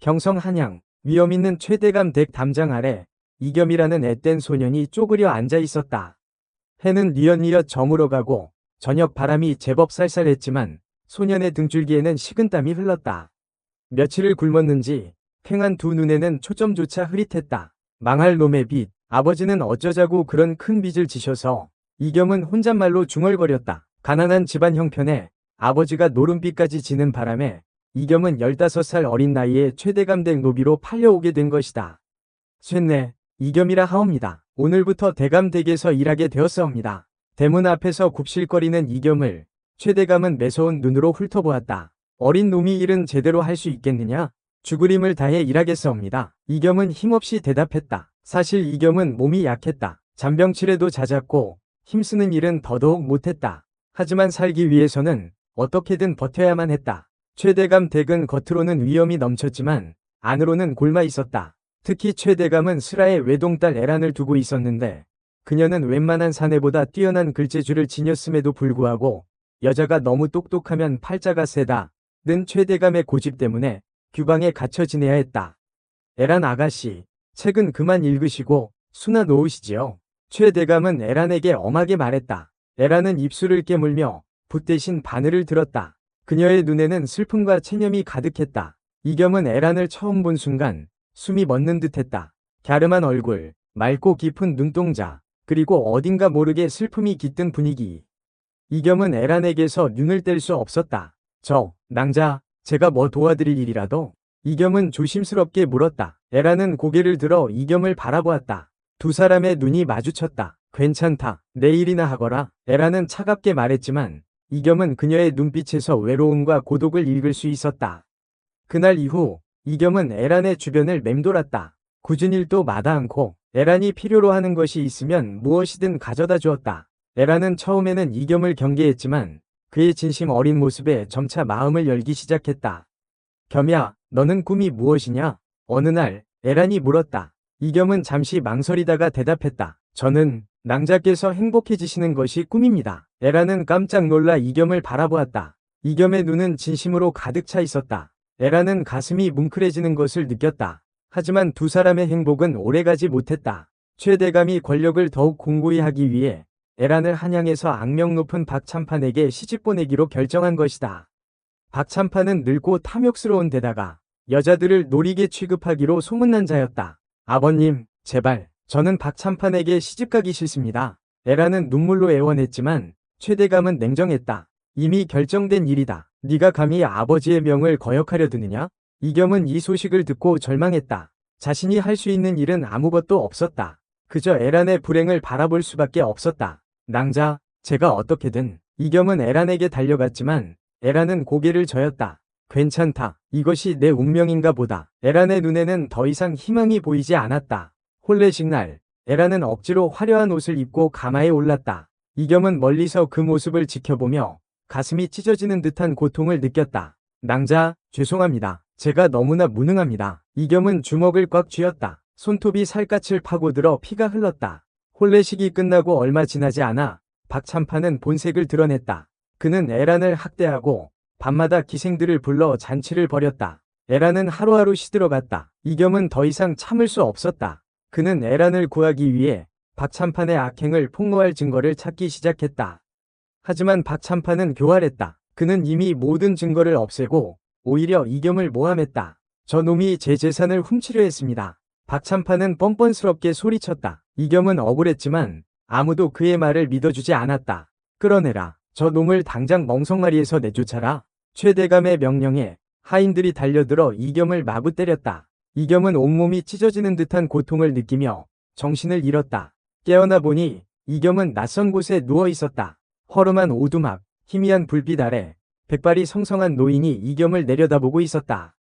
경성 한양, 위험 있는 최대감 댁 담장 아래 이겸이라는 앳된 소년이 쪼그려 앉아 있었다. 해는 뉘엿뉘엿 저물어가고 저녁 바람이 제법 쌀쌀했지만 소년의 등줄기에는 식은땀이 흘렀다. 며칠을 굶었는지 퀭한 두 눈에는 초점조차 흐릿했다. 망할 놈의 빚, 아버지는 어쩌자고 그런 큰 빚을 지셔서. 이겸은 혼잣말로 중얼거렸다. 가난한 집안 형편에 아버지가 노름빚까지 지는 바람에 이겸은 15살 어린 나이에 최대감 댁 노비로 팔려오게 된 것이다. 쇠네, 이겸이라 하옵니다. 오늘부터 대감 댁에서 일하게 되었사옵니다. 대문 앞에서 굽실거리는 이겸을 최대감은 매서운 눈으로 훑어보았다. 어린 놈이 일은 제대로 할 수 있겠느냐? 죽으림을 다해 일하겠사옵니다. 이겸은 힘없이 대답했다. 사실 이겸은 몸이 약했다. 잔병치레도 잦았고 힘쓰는 일은 더더욱 못했다. 하지만 살기 위해서는 어떻게든 버텨야만 했다. 최대감 댁은 겉으로는 위엄이 넘쳤지만 안으로는 골마 있었다. 특히 최대감은 슬하의 외동딸 애란을 두고 있었는데 그녀는 웬만한 사내보다 뛰어난 글재주를 지녔음에도 불구하고 여자가 너무 똑똑하면 팔자가 세다 는 최대감의 고집 때문에 규방에 갇혀 지내야 했다. 애란 아가씨, 책은 그만 읽으시고 수나 놓으시지요. 최대감은 애란에게 엄하게 말했다. 애란은 입술을 깨물며 붓 대신 바늘을 들었다. 그녀의 눈에는 슬픔과 체념이 가득했다. 이겸은 애란을 처음 본 순간 숨이 멎는 듯했다. 갸름한 얼굴, 맑고 깊은 눈동자, 그리고 어딘가 모르게 슬픔이 깃든 분위기. 이겸은 애란에게서 눈을 뗄 수 없었다. 낭자, 제가 뭐 도와드릴 일이라도? 이겸은 조심스럽게 물었다. 애란은 고개를 들어 이겸을 바라보았다. 두 사람의 눈이 마주쳤다. 괜찮다. 내일이나 하거라. 애란은 차갑게 말했지만 이겸은 그녀의 눈빛에서 외로움과 고독을 읽을 수 있었다. 그날 이후 이겸은 애란의 주변을 맴돌았다. 굳은 일도 마다 않고 애란이 필요로 하는 것이 있으면 무엇이든 가져다 주었다. 애란은 처음에는 이겸을 경계했지만 그의 진심 어린 모습에 점차 마음을 열기 시작했다. 겸야, 너는 꿈이 무엇이냐? 어느 날 애란이 물었다. 이겸은 잠시 망설이다가 대답했다. 저는 낭자께서 행복해지시는 것이 꿈입니다. 애란은 깜짝 놀라 이겸을 바라보았다. 이겸의 눈은 진심으로 가득 차 있었다. 애란은 가슴이 뭉클해지는 것을 느꼈다. 하지만 두 사람의 행복은 오래가지 못했다. 최대감이 권력을 더욱 공고히 하기 위해 애란을 한양에서 악명 높은 박참판에게 시집 보내기로 결정한 것이다. 박참판은 늙고 탐욕스러운 데다가 여자들을 노리게 취급하기로 소문난 자였다. 아버님, 제발, 저는 박참판에게 시집가기 싫습니다. 애란은 눈물로 애원했지만 최대감은 냉정했다. 이미 결정된 일이다. 네가 감히 아버지의 명을 거역하려 드느냐? 이겸은 이 소식을 듣고 절망했다. 자신이 할 수 있는 일은 아무것도 없었다. 그저 애란의 불행을 바라볼 수밖에 없었다. 낭자, 제가 어떻게든. 이겸은 애란에게 달려갔지만 애란은 고개를 저었다. 괜찮다. 이것이 내 운명인가 보다. 애란의 눈에는 더 이상 희망이 보이지 않았다. 혼례식 날, 애란은 억지로 화려한 옷을 입고 가마에 올랐다. 이겸은 멀리서 그 모습을 지켜보며 가슴이 찢어지는 듯한 고통을 느꼈다. 낭자, 죄송합니다. 제가 너무나 무능합니다. 이겸은 주먹을 꽉 쥐었다. 손톱이 살갗을 파고들어 피가 흘렀다. 혼례식이 끝나고 얼마 지나지 않아 박참판은 본색을 드러냈다. 그는 애란을 학대하고 밤마다 기생들을 불러 잔치를 벌였다. 애란은 하루하루 시들어갔다. 이겸은 더 이상 참을 수 없었다. 그는 애란을 구하기 위해 박참판의 악행을 폭로할 증거를 찾기 시작했다. 하지만 박참판은 교활했다. 그는 이미 모든 증거를 없애고 오히려 이겸을 모함했다. 저 놈이 제 재산을 훔치려 했습니다. 박참판은 뻔뻔스럽게 소리쳤다. 이겸은 억울했지만 아무도 그의 말을 믿어주지 않았다. 끌어내라. 저 놈을 당장 멍석마리에서 내쫓아라. 최대감의 명령에 하인들이 달려들어 이겸을 마구 때렸다. 이겸은 온몸이 찢어지는 듯한 고통을 느끼며 정신을 잃었다. 깨어나 보니 이겸은 낯선 곳에 누워 있었다. 허름한 오두막, 희미한 불빛 아래 백발이 성성한 노인이 이겸을 내려다보고 있었다.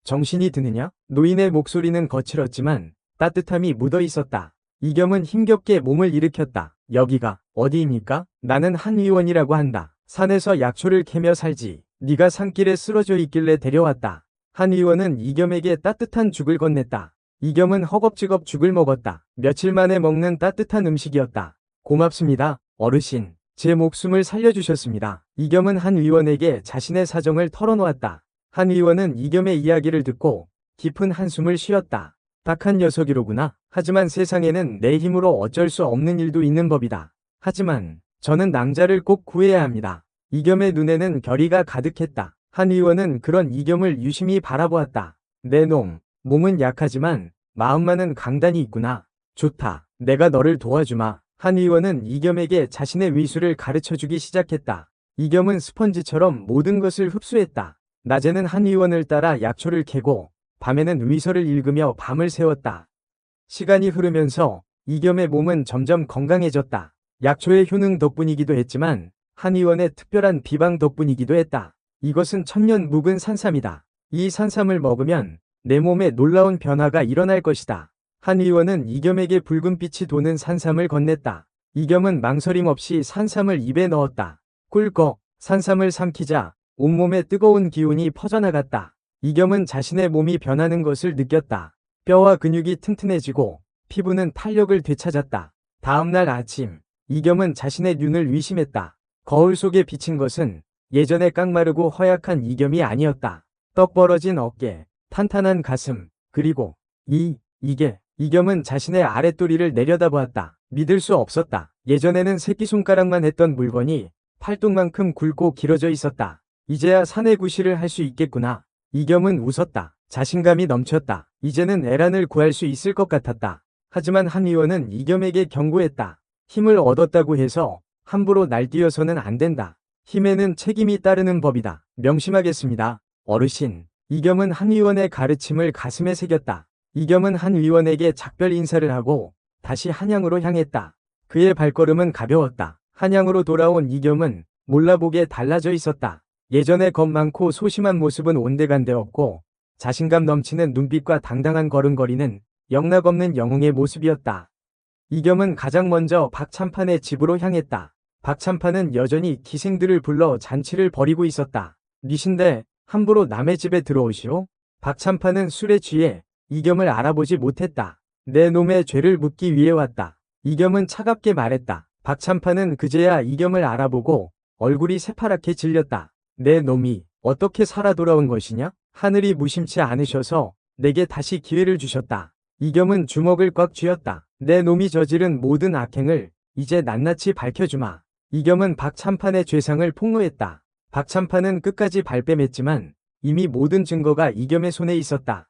정신이 드느냐? 노인의 목소리는 거칠었지만 따뜻함이 묻어 있었다. 이겸은 힘겹게 몸을 일으켰다. 여기가 어디입니까? 나는 한 의원이라고 한다. 산에서 약초를 캐며 살지. 네가 산길에 쓰러져 있길래 데려왔다. 한 의원은 이겸에게 따뜻한 죽을 건넸다. 이겸은 허겁지겁 죽을 먹었다. 며칠 만에 먹는 따뜻한 음식이었다. 고맙습니다, 어르신. 제 목숨을 살려주셨습니다. 이겸은 한 의원에게 자신의 사정을 털어놓았다. 한 의원은 이겸의 이야기를 듣고 깊은 한숨을 쉬었다. 딱한 녀석이로구나. 하지만 세상에는 내 힘으로 어쩔 수 없는 일도 있는 법이다. 하지만 저는 낭자를 꼭 구해야 합니다. 이겸의 눈에는 결의가 가득했다. 한 의원은 그런 이겸을 유심히 바라보았다. 내 놈, 몸은 약하지만 마음만은 강단이 있구나. 좋다. 내가 너를 도와주마. 한 의원은 이겸에게 자신의 위수를 가르쳐주기 시작했다. 이겸은 스펀지처럼 모든 것을 흡수했다. 낮에는 한 의원을 따라 약초를 캐고 밤에는 위서를 읽으며 밤을 새웠다. 시간이 흐르면서 이겸의 몸은 점점 건강해졌다. 약초의 효능 덕분이기도 했지만 한 의원의 특별한 비방 덕분이기도 했다. 이것은 천년 묵은 산삼이다. 이 산삼을 먹으면 내 몸에 놀라운 변화가 일어날 것이다. 한 의원은 이겸에게 붉은빛이 도는 산삼을 건넸다. 이겸은 망설임 없이 산삼을 입에 넣었다. 꿀꺽, 산삼을 삼키자 온몸에 뜨거운 기운이 퍼져나갔다. 이겸은 자신의 몸이 변하는 것을 느꼈다. 뼈와 근육이 튼튼해지고 피부는 탄력을 되찾았다. 다음날 아침, 이겸은 자신의 눈을 의심했다. 거울 속에 비친 것은 예전의 깡마르고 허약한 이겸이 아니었다. 떡 벌어진 어깨, 탄탄한 가슴, 그리고 이겸은 자신의 아랫도리를 내려다보았다. 믿을 수 없었다. 예전에는 새끼손가락만 했던 물건이 팔뚝만큼 굵고 길어져 있었다. 이제야 사내구실을 할 수 있겠구나. 이겸은 웃었다. 자신감이 넘쳤다. 이제는 애란을 구할 수 있을 것 같았다. 하지만 한 의원은 이겸에게 경고했다. 힘을 얻었다고 해서 함부로 날뛰어서는 안 된다. 힘에는 책임이 따르는 법이다. 명심하겠습니다. 어르신. 이겸은 한 의원의 가르침을 가슴에 새겼다. 이겸은 한 의원에게 작별 인사를 하고 다시 한양으로 향했다. 그의 발걸음은 가벼웠다. 한양으로 돌아온 이겸은 몰라보게 달라져 있었다. 예전에 겁 많고 소심한 모습은 온데간데 없고 자신감 넘치는 눈빛과 당당한 걸음걸이는 영락없는 영웅의 모습이었다. 이겸은 가장 먼저 박참판의 집으로 향했다. 박참판은 여전히 기생들을 불러 잔치를 벌이고 있었다. 니신데 함부로 남의 집에 들어오시오? 박참판은 술에 취해 이겸을 알아보지 못했다. 내 놈의 죄를 묻기 위해 왔다. 이겸은 차갑게 말했다. 박참판은 그제야 이겸을 알아보고 얼굴이 새파랗게 질렸다. 내 놈이 어떻게 살아 돌아온 것이냐? 하늘이 무심치 않으셔서 내게 다시 기회를 주셨다. 이겸은 주먹을 꽉 쥐었다. 내 놈이 저지른 모든 악행을 이제 낱낱이 밝혀주마. 이겸은 박참판의 죄상을 폭로했다. 박참판은 끝까지 발뺌했지만 이미 모든 증거가 이겸의 손에 있었다.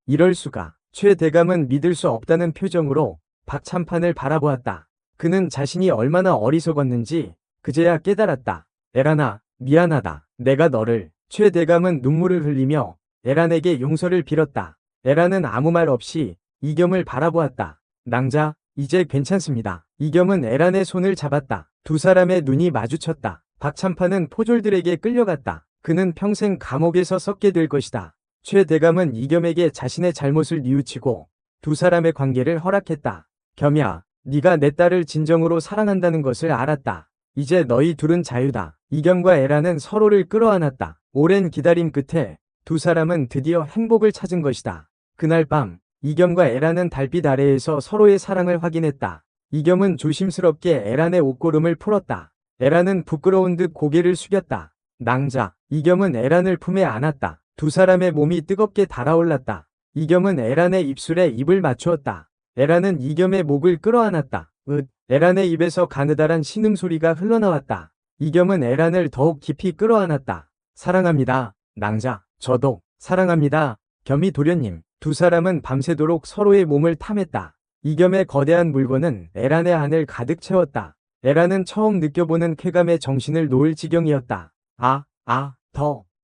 이럴 수가. 최 대감은 믿을 수 없다는 표정으로 박참판을 바라보았다. 그는 자신이 얼마나 어리석었는지 그제야 깨달았다. 에란아, 미안하다. 내가 너를. 최 대감은 눈물을 흘리며 에란에게 용서를 빌었다. 에란은 아무 말 없이 이겸을 바라보았다. 낭자, 이제 괜찮습니다. 이겸은 에란의 손을 잡았다. 두 사람의 눈이 마주쳤다. 박참판은 포졸들에게 끌려갔다. 그는 평생 감옥에서 썩게 될 것이다. 최 대감은 이겸에게 자신의 잘못을 뉘우치고 두 사람의 관계를 허락했다. 겸야, 네가 내 딸을 진정으로 사랑한다는 것을 알았다. 이제 너희 둘은 자유다. 이겸과 에란은 서로를 끌어안았다. 오랜 기다림 끝에 두 사람은 드디어 행복을 찾은 것이다. 그날 밤, 이겸과 에란은 달빛 아래에서 서로의 사랑을 확인했다. 이겸은 조심스럽게 에란의 옷고름을 풀었다. 에란은 부끄러운 듯 고개를 숙였다. 낭자, 이겸은 에란을 품에 안았다. 두 사람의 몸이 뜨겁게 달아올랐다. 이겸은 에란의 입술에 입을 맞추었다. 에란은 이겸의 목을 끌어안았다. 에란의 입에서 가느다란 신음소리가 흘러나왔다. 이겸은 에란을 더욱 깊이 끌어안았다. 사랑합니다, 낭자. 저도 사랑합니다, 겸이 도련님. 두 사람은 밤새도록 서로의 몸을 탐했다. 이겸의 거대한 물건은 에란의 안을 가득 채웠다. 에란은 처음 느껴보는 쾌감에 정신을 놓을 지경이었다.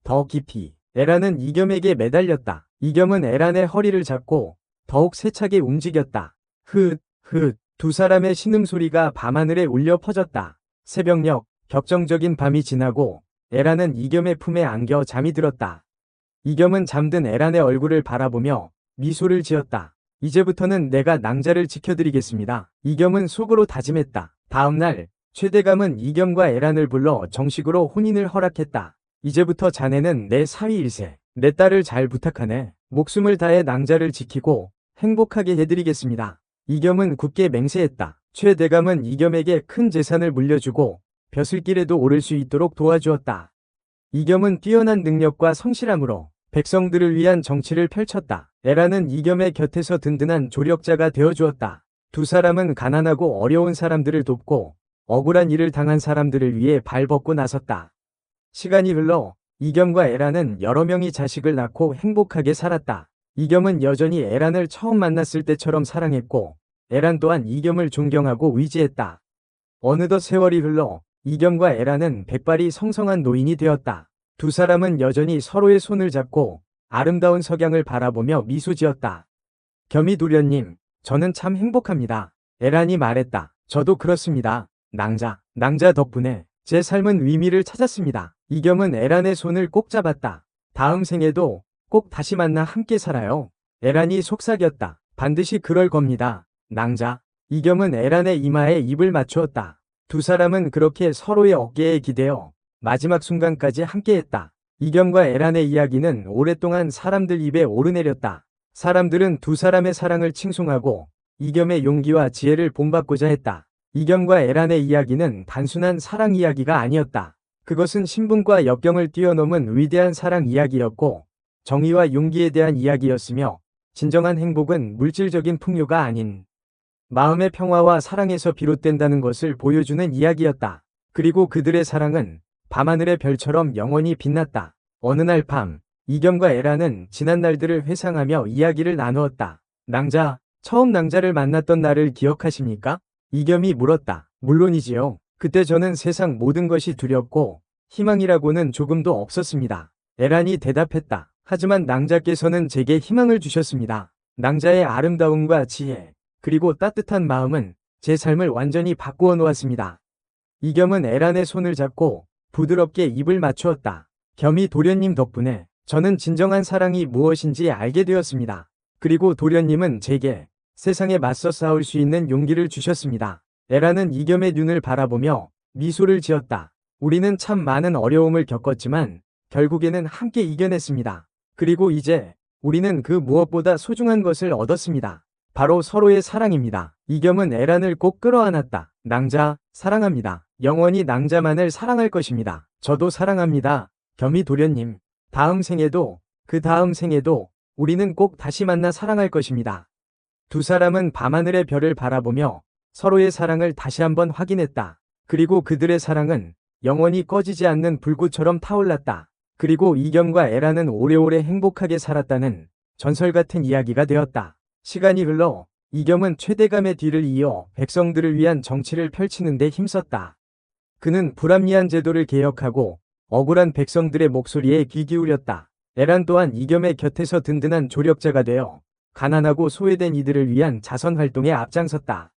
더 깊이. 에란은 이겸에게 매달렸다. 이겸은 에란의 허리를 잡고 더욱 세차게 움직였다. 두 사람의 신음소리가 밤하늘에 울려 퍼졌다. 새벽녘, 격정적인 밤이 지나고 에란은 이겸의 품에 안겨 잠이 들었다. 이겸은 잠든 에란의 얼굴을 바라보며 미소를 지었다. 이제부터는 내가 낭자를 지켜드리겠습니다. 이겸은 속으로 다짐했다. 다음날, 최 대감은 이겸과 에란을 불러 정식으로 혼인을 허락했다. 이제부터 자네는 내 사위일세. 내 딸을 잘 부탁하네. 목숨을 다해 낭자를 지키고 행복하게 해드리겠습니다. 이겸은 굳게 맹세했다. 최 대감은 이겸에게 큰 재산을 물려주고 벼슬길에도 오를 수 있도록 도와주었다. 이겸은 뛰어난 능력과 성실함으로 백성들을 위한 정치를 펼쳤다. 에라는 이겸의 곁에서 든든한 조력자가 되어주었다. 두 사람은 가난하고 어려운 사람들을 돕고 억울한 일을 당한 사람들을 위해 발벗고 나섰다. 시간이 흘러 이겸과 에라는 여러 명의 자식을 낳고 행복하게 살았다. 이겸은 여전히 에란을 처음 만났을 때처럼 사랑했고 에란 또한 이겸을 존경하고 의지했다. 어느덧 세월이 흘러 이겸과 에란은 백발이 성성한 노인이 되었다. 두 사람은 여전히 서로의 손을 잡고 아름다운 석양을 바라보며 미소 지었다. 겸이 도련님, 저는 참 행복합니다. 에란이 말했다. 저도 그렇습니다. 낭자 덕분에 제 삶은 의미를 찾았습니다. 이겸은 에란의 손을 꼭 잡았다. 다음 생에도 꼭 다시 만나 함께 살아요. 에란이 속삭였다. 반드시 그럴 겁니다. 낭자. 이겸은 에란의 이마에 입을 맞추었다. 두 사람은 그렇게 서로의 어깨에 기대어 마지막 순간까지 함께했다. 이겸과 에란의 이야기는 오랫동안 사람들 입에 오르내렸다. 사람들은 두 사람의 사랑을 칭송하고 이겸의 용기와 지혜를 본받고자 했다. 이겸과 에란의 이야기는 단순한 사랑 이야기가 아니었다. 그것은 신분과 역경을 뛰어넘은 위대한 사랑 이야기였고 정의와 용기에 대한 이야기였으며 진정한 행복은 물질적인 풍요가 아닌 마음의 평화와 사랑에서 비롯된다는 것을 보여주는 이야기였다. 그리고 그들의 사랑은 밤하늘의 별처럼 영원히 빛났다. 어느 날 밤, 이겸과 에란은 지난 날들을 회상하며 이야기를 나누었다. 낭자, 처음 낭자를 만났던 날을 기억하십니까? 이겸이 물었다. 물론이지요. 그때 저는 세상 모든 것이 두렵고 희망이라고는 조금도 없었습니다. 에란이 대답했다. 하지만 낭자께서는 제게 희망을 주셨습니다. 낭자의 아름다움과 지혜, 그리고 따뜻한 마음은 제 삶을 완전히 바꾸어 놓았습니다. 이겸은 에란의 손을 잡고 부드럽게 입을 맞추었다. 겸이 도련님 덕분에 저는 진정한 사랑이 무엇인지 알게 되었습니다. 그리고 도련님은 제게 세상에 맞서 싸울 수 있는 용기를 주셨습니다. 에란은 이겸의 눈을 바라보며 미소를 지었다. 우리는 참 많은 어려움을 겪었지만 결국에는 함께 이겨냈습니다. 그리고 이제 우리는 그 무엇보다 소중한 것을 얻었습니다. 바로 서로의 사랑입니다. 이겸은 에란을 꼭 끌어안았다. 낭자, 사랑합니다. 영원히 낭자만을 사랑할 것입니다. 저도 사랑합니다. 겸이 도련님. 다음 생에도, 그 다음 생에도 우리는 꼭 다시 만나 사랑할 것입니다. 두 사람은 밤하늘의 별을 바라보며 서로의 사랑을 다시 한번 확인했다. 그리고 그들의 사랑은 영원히 꺼지지 않는 불꽃처럼 타올랐다. 그리고 이겸과 에란은 오래오래 행복하게 살았다는 전설 같은 이야기가 되었다. 시간이 흘러 이겸은 최대감의 뒤를 이어 백성들을 위한 정치를 펼치는 데 힘썼다. 그는 불합리한 제도를 개혁하고 억울한 백성들의 목소리에 귀 기울였다. 에란 또한 이겸의 곁에서 든든한 조력자가 되어 가난하고 소외된 이들을 위한 자선 활동에 앞장섰다.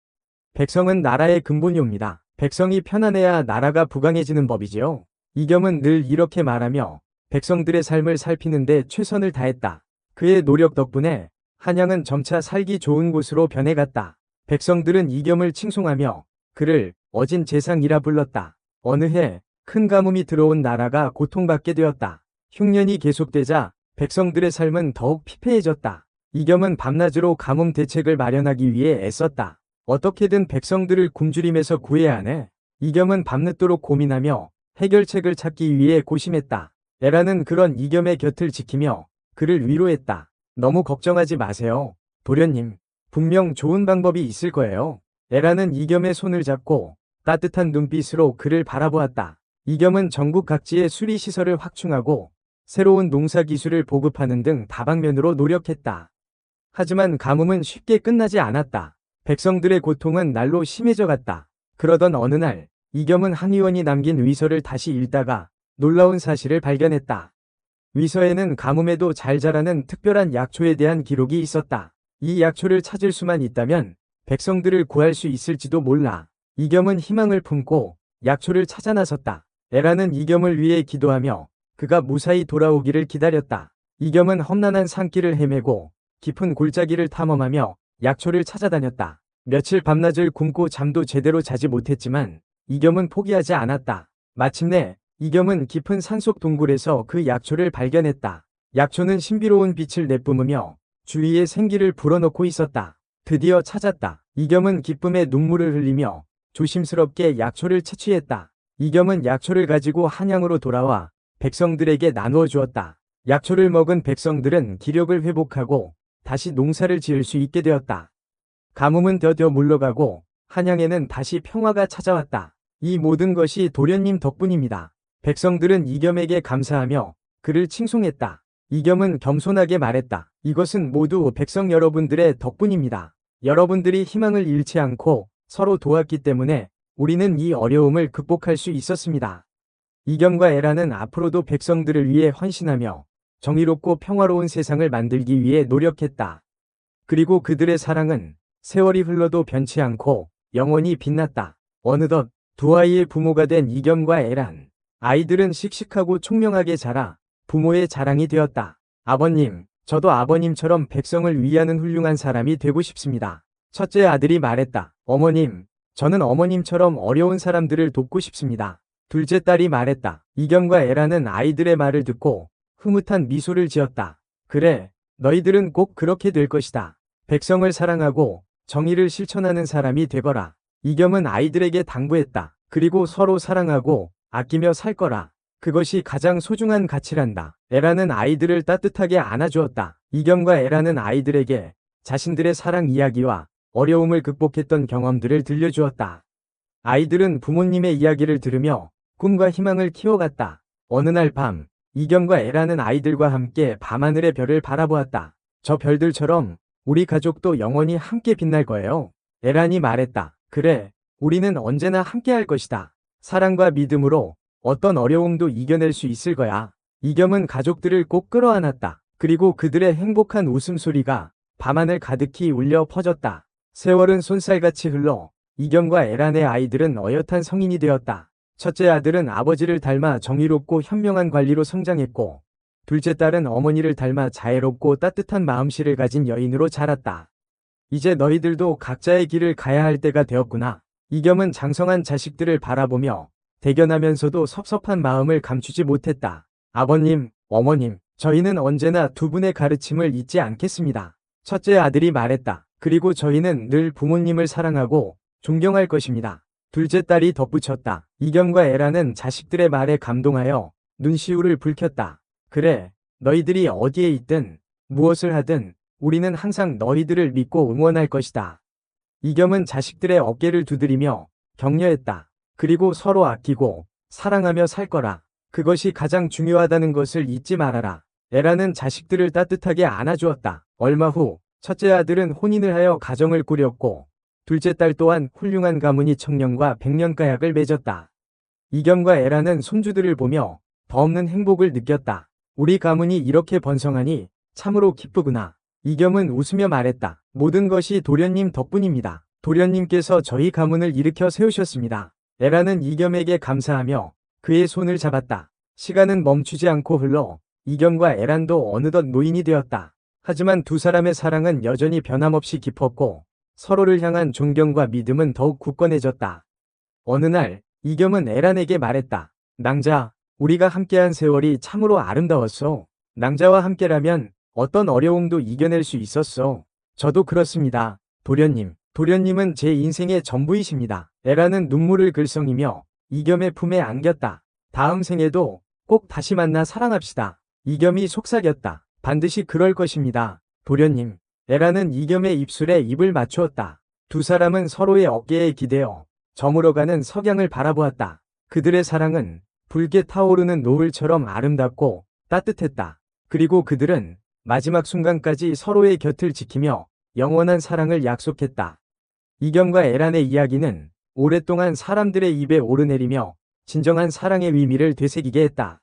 백성은 나라의 근본이옵니다. 백성이 편안해야 나라가 부강해지는 법이지요. 이겸은 늘 이렇게 말하며 백성들의 삶을 살피는 데 최선을 다했다. 그의 노력 덕분에 한양은 점차 살기 좋은 곳으로 변해갔다. 백성들은 이겸을 칭송하며 그를 어진 재상이라 불렀다. 어느 해 큰 가뭄이 들어온 나라가 고통받게 되었다. 흉년이 계속되자 백성들의 삶은 더욱 피폐해졌다. 이겸은 밤낮으로 가뭄 대책을 마련하기 위해 애썼다. 어떻게든 백성들을 굶주림에서 구해야 하네. 이겸은 밤늦도록 고민하며 해결책을 찾기 위해 고심했다. 에라는 그런 이겸의 곁을 지키며 그를 위로했다. 너무 걱정하지 마세요. 도련님, 분명 좋은 방법이 있을 거예요. 에라는 이겸의 손을 잡고 따뜻한 눈빛으로 그를 바라보았다. 이겸은 전국 각지의 수리시설을 확충하고 새로운 농사기술을 보급하는 등 다방면으로 노력했다. 하지만 가뭄은 쉽게 끝나지 않았다. 백성들의 고통은 날로 심해져 갔다. 그러던 어느 날 이겸은 한 의원이 남긴 위서를 다시 읽다가 놀라운 사실을 발견했다. 위서에는 가뭄에도 잘 자라는 특별한 약초에 대한 기록이 있었다. 이 약초를 찾을 수만 있다면 백성들을 구할 수 있을지도 몰라. 이겸은 희망을 품고 약초를 찾아 나섰다. 에라는 이겸을 위해 기도하며 그가 무사히 돌아오기를 기다렸다. 이겸은 험난한 산길을 헤매고 깊은 골짜기를 탐험하며 약초를 찾아다녔다. 며칠 밤낮을 굶고 잠도 제대로 자지 못했지만 이겸은 포기하지 않았다. 마침내 이겸은 깊은 산속 동굴에서 그 약초를 발견했다. 약초는 신비로운 빛을 내뿜으며 주위에 생기를 불어넣고 있었다. 드디어 찾았다. 이겸은 기쁨의 눈물을 흘리며 조심스럽게 약초를 채취했다. 이겸은 약초를 가지고 한양으로 돌아와 백성들에게 나누어 주었다. 약초를 먹은 백성들은 기력을 회복하고 다시 농사를 지을 수 있게 되었다. 가뭄은 더뎌 물러가고 한양에는 다시 평화가 찾아왔다. 이 모든 것이 도련님 덕분입니다. 백성들은 이겸에게 감사하며 그를 칭송했다. 이겸은 겸손하게 말했다. 이것은 모두 백성 여러분들의 덕분입니다. 여러분들이 희망을 잃지 않고 서로 도왔기 때문에 우리는 이 어려움을 극복할 수 있었습니다. 이겸과 에라는 앞으로도 백성들을 위해 헌신하며 정의롭고 평화로운 세상을 만들기 위해 노력했다. 그리고 그들의 사랑은 세월이 흘러도 변치 않고 영원히 빛났다. 어느덧 두 아이의 부모가 된 이겸과 에란. 아이들은 씩씩하고 총명하게 자라 부모의 자랑이 되었다. 아버님, 저도 아버님처럼 백성을 위하는 훌륭한 사람이 되고 싶습니다. 첫째 아들이 말했다. 어머님, 저는 어머님처럼 어려운 사람들을 돕고 싶습니다. 둘째 딸이 말했다. 이겸과 에라는 아이들의 말을 듣고 흐뭇한 미소를 지었다. 그래, 너희들은 꼭 그렇게 될 것이다. 백성을 사랑하고 정의를 실천하는 사람이 되거라. 이겸은 아이들에게 당부했다. 그리고 서로 사랑하고 아끼며 살 거라. 그것이 가장 소중한 가치란다. 에라는 아이들을 따뜻하게 안아주었다. 이겸과 에라는 아이들에게 자신들의 사랑 이야기와 어려움을 극복했던 경험들을 들려주었다. 아이들은 부모님의 이야기를 들으며 꿈과 희망을 키워갔다. 어느 날 밤, 이겸과 에라는 아이들과 함께 밤하늘의 별을 바라보았다. 저 별들처럼 우리 가족도 영원히 함께 빛날 거예요. 에란이 말했다. 그래, 우리는 언제나 함께 할 것이다. 사랑과 믿음으로 어떤 어려움도 이겨낼 수 있을 거야. 이겸은 가족들을 꼭 끌어안았다. 그리고 그들의 행복한 웃음소리가 밤하늘 가득히 울려 퍼졌다. 세월은 쏜살같이 흘러 이겸과 에란의 아이들은 어엿한 성인이 되었다. 첫째 아들은 아버지를 닮아 정의롭고 현명한 관리로 성장했고, 둘째 딸은 어머니를 닮아 자애롭고 따뜻한 마음씨를 가진 여인으로 자랐다. 이제 너희들도 각자의 길을 가야 할 때가 되었구나. 이겸은 장성한 자식들을 바라보며 대견하면서도 섭섭한 마음을 감추지 못했다. 아버님, 어머님, 저희는 언제나 두 분의 가르침을 잊지 않겠습니다. 첫째 아들이 말했다. 그리고 저희는 늘 부모님을 사랑하고 존경할 것입니다. 둘째 딸이 덧붙였다. 이겸과 에라는 자식들의 말에 감동하여 눈시울을 붉혔다. 그래, 너희들이 어디에 있든 무엇을 하든 우리는 항상 너희들을 믿고 응원할 것이다. 이겸은 자식들의 어깨를 두드리며 격려했다. 그리고 서로 아끼고 사랑하며 살 거라. 그것이 가장 중요하다는 것을 잊지 말아라. 에라는 자식들을 따뜻하게 안아주었다. 얼마 후 첫째 아들은 혼인을 하여 가정을 꾸렸고, 둘째 딸 또한 훌륭한 가문이 청년과 백년가약을 맺었다. 이겸과 에라는 손주들을 보며 더없는 행복을 느꼈다. 우리 가문이 이렇게 번성하니 참으로 기쁘구나. 이겸은 웃으며 말했다. 모든 것이 도련님 덕분입니다. 도련님께서 저희 가문을 일으켜 세우셨습니다. 에라는 이겸에게 감사하며 그의 손을 잡았다. 시간은 멈추지 않고 흘러 이겸과 에란도 어느덧 노인이 되었다. 하지만 두 사람의 사랑은 여전히 변함없이 깊었고 서로를 향한 존경과 믿음은 더욱 굳건해졌다. 어느 날 이겸은 에란에게 말했다. 낭자, 우리가 함께한 세월이 참으로 아름다웠어. 낭자와 함께라면 어떤 어려움도 이겨낼 수 있었어. 저도 그렇습니다. 도련님. 도련님은 제 인생의 전부이십니다. 에라는 눈물을 글썽이며 이겸의 품에 안겼다. 다음 생에도 꼭 다시 만나 사랑합시다. 이겸이 속삭였다. 반드시 그럴 것입니다. 도련님. 에라는 이겸의 입술에 입을 맞추었다. 두 사람은 서로의 어깨에 기대어 저물어가는 석양을 바라보았다. 그들의 사랑은 붉게 타오르는 노을처럼 아름답고 따뜻했다. 그리고 그들은 마지막 순간까지 서로의 곁을 지키며 영원한 사랑을 약속했다. 이겸과 에란의 이야기는 오랫동안 사람들의 입에 오르내리며 진정한 사랑의 의미를 되새기게 했다.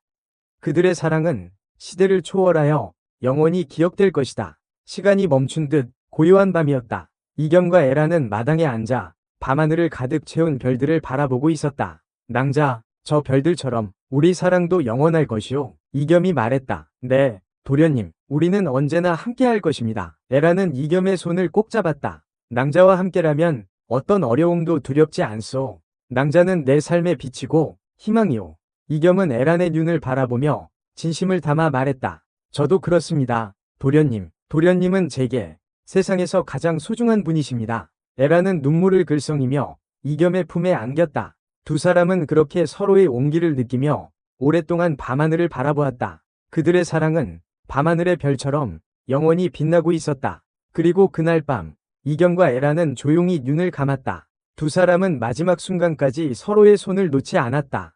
그들의 사랑은 시대를 초월하여 영원히 기억될 것이다. 시간이 멈춘 듯 고요한 밤이었다. 이겸과 에란은 마당에 앉아 밤하늘을 가득 채운 별들을 바라보고 있었다. 낭자, 저 별들처럼 우리 사랑도 영원할 것이오. 이겸이 말했다. 네, 도련님, 우리는 언제나 함께할 것입니다. 에라는 이겸의 손을 꼭 잡았다. 낭자와 함께라면 어떤 어려움도 두렵지 않소. 낭자는 내 삶의 빛이고 희망이오. 이겸은 에란의 눈을 바라보며 진심을 담아 말했다. 저도 그렇습니다. 도련님, 도련님은 제게 세상에서 가장 소중한 분이십니다. 에라는 눈물을 글썽이며 이겸의 품에 안겼다. 두 사람은 그렇게 서로의 온기를 느끼며 오랫동안 밤하늘을 바라보았다. 그들의 사랑은 밤하늘의 별처럼 영원히 빛나고 있었다. 그리고 그날 밤, 이겸과 에라는 조용히 눈을 감았다. 두 사람은 마지막 순간까지 서로의 손을 놓지 않았다.